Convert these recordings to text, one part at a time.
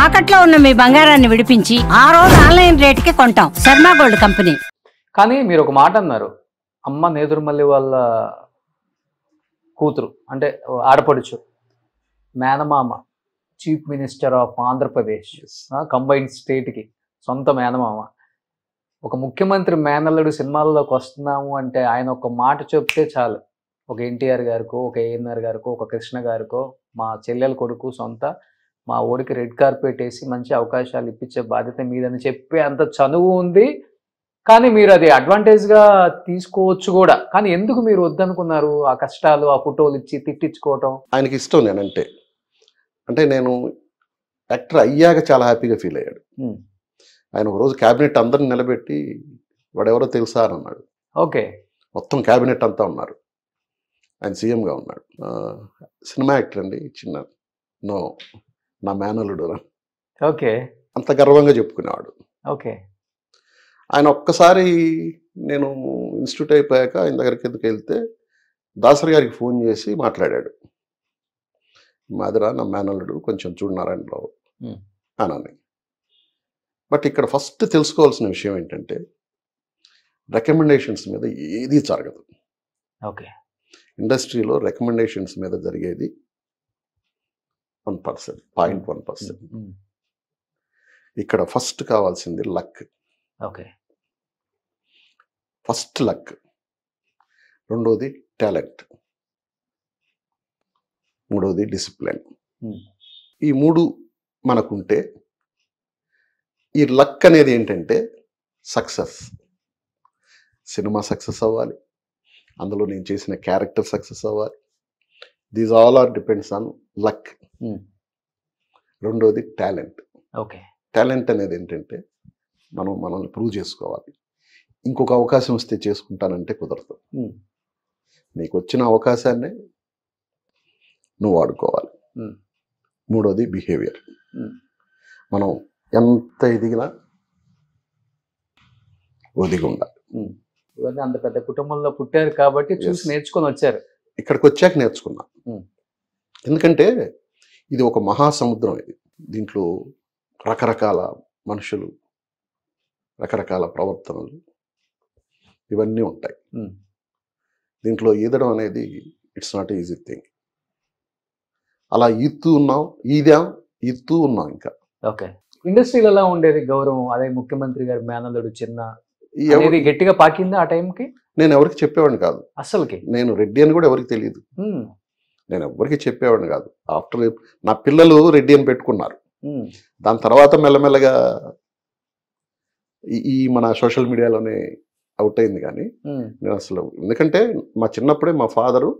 తాకట్లో ఉన్న మీ బంగారాన్ని విడిపించి ఆ రోజు ఆన్లైన్ రేటుకి కొంటాం. Sharma gold company. కానీ మీరు ఒక మాట అన్నారు, అమ్మ నేదురుమల్లి వాళ్ళ కూతురు అంటే ఆడపడుచు, మేనమామ chief minister of Andhra Pradesh, combined స్టేట్కి సొంత మేనమామ. ఒక ముఖ్యమంత్రి మేనల్లుడు సినిమాల్లోకి వస్తున్నాము అంటే ఆయన ఒక మాట చెప్తే చాలు, ఒక ఎన్టీఆర్ గారికో, ఒక ఏఎన్ఆర్ గారికో, ఒక కృష్ణ గారికో, మా చెల్లెల కొడుకు సొంత, మా ఓడికి రెడ్ కార్పెట్ వేసి మంచి అవకాశాలు ఇప్పించే బాధ్యత మీదని చెప్పే అంత చనువు ఉంది. కానీ మీరు అది అడ్వాంటేజ్గా తీసుకోవచ్చు కూడా. కానీ ఎందుకు మీరు వద్దనుకున్నారు? ఆ కష్టాలు, ఆ ఫోటోలు ఇచ్చి తిట్టించుకోవటం. ఆయనకి ఇష్టం నేనంటే. అంటే నేను యాక్టర్ అయ్యాక చాలా హ్యాపీగా ఫీల్ అయ్యాడు. ఆయన ఒకరోజు క్యాబినెట్ అందరిని నిలబెట్టి వాడెవరో తెలుసా అని అన్నాడు. ఓకే. మొత్తం క్యాబినెట్ అంతా ఉన్నారు, ఆయన సీఎంగా ఉన్నాడు. సినిమా యాక్టర్ అండి, చిన్న నో నా మేనల్లుడు ఓకే, అంత గర్వంగా చెప్పుకునేవాడు. ఓకే. ఆయన ఒక్కసారి నేను ఇన్స్టిట్యూట్ అయిపోయాక ఆయన దగ్గరికి ఎందుకు వెళ్తే దాసరి గారికి ఫోన్ చేసి మాట్లాడాడు. మాదిరా నా మేనల్లుడు కొంచెం చూడు నారాయణరావు అని. బట్ ఇక్కడ ఫస్ట్ తెలుసుకోవాల్సిన విషయం ఏంటంటే రికమెండేషన్స్ మీద ఏది జరగదు. ఓకే. ఇండస్ట్రీలో రికమెండేషన్స్ మీద జరిగేది 1%, 0.1%. ఇక్కడ ఫస్ట్ కావాల్సింది లక్. ఓకే. ఫస్ట్ లక్, రెండోది టాలెంట్, మూడోది డిసిప్లిన్. ఈ మూడు మనకుంటే ఈ లక్ అనేది ఏంటంటే సక్సెస్. సినిమా సక్సెస్ అవ్వాలి, అందులో నేను చేసిన క్యారెక్టర్ సక్సెస్ అవ్వాలి. These all are depends on luck. రెండోది టాలెంట్. ఓకే. టాలెంట్ అనేది ఏంటంటే మనల్ని ప్రూవ్ చేసుకోవాలి. ఇంకొక అవకాశం వస్తే చేసుకుంటానంటే కుదరదు. నీకు వచ్చిన అవకాశాన్ని నువ్వు వాడుకోవాలి. మూడోది బిహేవియర్. మనం ఎంత ఎదిగినా ఒదిగి ఉండాలి. ఇవన్నీ అంత పెద్ద కుటుంబంలో పుట్టారు కాబట్టి చూసి నేర్చుకొని వచ్చారు. ఇక్కడికి వచ్చాక నేర్చుకున్నా. ఎందుకంటే ఇది ఒక మహాసముద్రం. ఇది దీంట్లో రకరకాల మనుషులు, రకరకాల ప్రవర్తనలు, ఇవన్నీ ఉంటాయి. దీంట్లో ఈదడం అనేది ఇట్స్ నాట్ ఈజీ థింగ్. అలా ఈదుతూ ఉన్నాం ఇంకా. ఓకే. ఇండస్ట్రీలో ఎలా ఉండేది గౌరవం? అదే ముఖ్యమంత్రి గారి మేనల్లుడు చిన్న గట్టిగా పాకిందా ఆ టైంకి? నేను ఎవరికి చెప్పేవాడిని కాదు అసలుకి. నేను రెడ్డి అని కూడా ఎవరికి తెలియదు. నేను ఎవరికి చెప్పేవాడిని కాదు. ఆఫ్టర్ నా పిల్లలు రెడ్డి అని పెట్టుకున్నారు. దాని తర్వాత మెల్లమెల్లగా ఈ మన సోషల్ మీడియాలోనే అవుట్ అయింది. కానీ నేను అసలు, ఎందుకంటే మా చిన్నప్పుడే మా ఫాదరు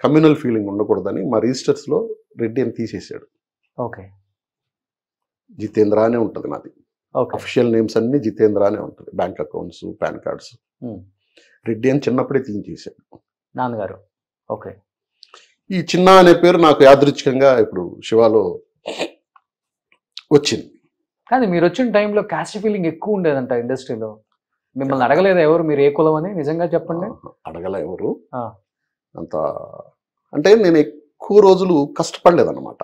కమ్యూనల్ ఫీలింగ్ ఉండకూడదని మా రిజిస్టర్స్లో రెడ్డి అని తీసేసాడు. ఓకే. జితేంద్ర అనే ఉంటుంది నాది. అఫిషియల్ నేమ్స్ అన్ని జితేంద్ర అనే ఉంటుంది. Bank accounts, pan cards. Reddy అని చిన్నప్పుడే తీసేసాడు నాన్నగారు. ఓకే. ఈ చిన్న అనే పేరు నాకు యాదృచ్ఛికంగా ఇప్పుడు శివాలో వచ్చింది. కానీ మీరు వచ్చిన టైంలో క్యాస్ట్ ఫీలింగ్ ఎక్కువ ఉండేదంట ఇండస్ట్రీలో. మిమ్మల్ని అడగలేదా ఎవరు మీరు ఏ కులం అని? నిజంగా చెప్పండి. అడగలే ఎవరు అంత. అంటే నేను ఎక్కువ రోజులు కష్టపడలేదన్నమాట.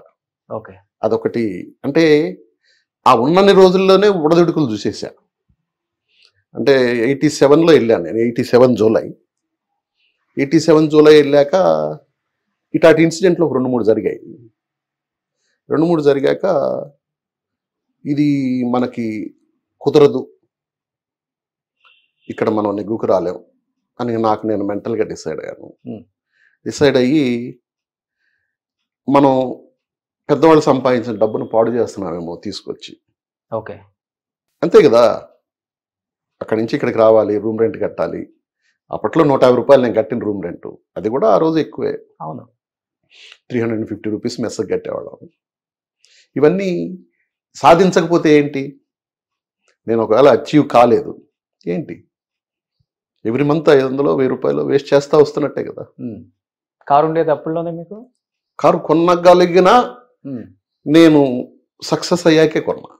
ఓకే. అదొకటి. అంటే ఆ ఉన్నన్ని రోజుల్లోనే ఉడదుడుకులు చూసేసా. అంటే 87లో వెళ్ళాను నేను. 87 జూలై. 87 జూలై వెళ్ళాక ఇటాటి ఇన్సిడెంట్లు ఒక 2-3 జరిగాయి. 2-3 జరిగాక ఇది మనకి కుదరదు, ఇక్కడ మనం నెగ్గుకు రాలేం అని నేను మెంటల్గా డిసైడ్ అయ్యాను. డిసైడ్ అయ్యి మనం పెద్దవాళ్ళు సంపాదించిన డబ్బును పాడు చేస్తున్నామేమో తీసుకొచ్చి. ఓకే. అంతే కదా. అక్కడి నుంచి ఇక్కడికి రావాలి, రూమ్ రెంట్ కట్టాలి. అప్పట్లో 150 రూపాయలు నేను కట్టిన రూమ్ రెంట్. అది కూడా ఆ రోజు ఎక్కువే. అవును. 350 రూపీస్ మెస్సకు కట్టేవాళ్ళం. ఇవన్నీ సాధించకపోతే ఏంటి? నేను ఒకవేళ అచీవ్ కాలేదు ఏంటి? ఎవ్రీ మంత్ 500, 1000 రూపాయలు వేస్ట్ చేస్తా వస్తున్నట్టే కదా. కారు ఉండేది అప్పుల్లోనే మీకు? కారు కొనగలిగినా నేను సక్సెస్ అయ్యాకే కొన్నా.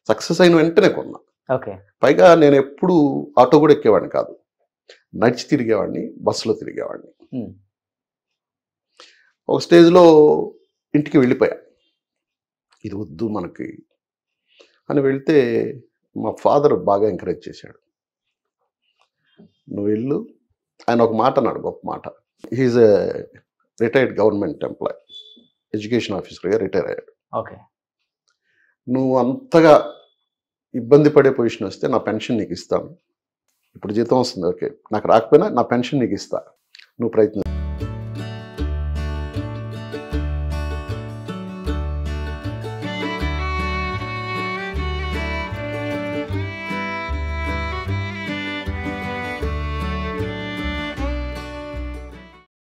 సక్సెస్ అయిన వెంటనే కొన్నా. ఓకే. పైగా నేను ఎప్పుడు ఆటో కూడా ఎక్కేవాడిని కాదు, నడిచి తిరిగేవాడిని, బస్సులో తిరిగేవాడిని. ఒక స్టేజ్లో ఇంటికి వెళ్ళిపోయా. ఇది వద్దు మనకి అని వెళ్తే మా ఫాదర్ బాగా ఎంకరేజ్ చేశాడు. నువ్వు వెళ్ళు. ఆయన ఒక మాట అన్నాడు, గొప్ప మాట. హీఈస్ ఎ రిటైర్డ్ గవర్నమెంట్ ఎంప్లాయ్, ఎడ్యుకేషన్ ఆఫీసర్గా రిటైర్ అయ్యాడు. ఓకే. నువ్వు అంతగా ఇబ్బంది పడే పొజిషన్ వస్తే నా పెన్షన్ నీకు ఇస్తాను. ఇప్పుడు జీతం వస్తుంది, ఓకే, నాకు రాకపోయినా నా పెన్షన్ నీకు ఇస్తా, నువ్వు ప్రయత్నం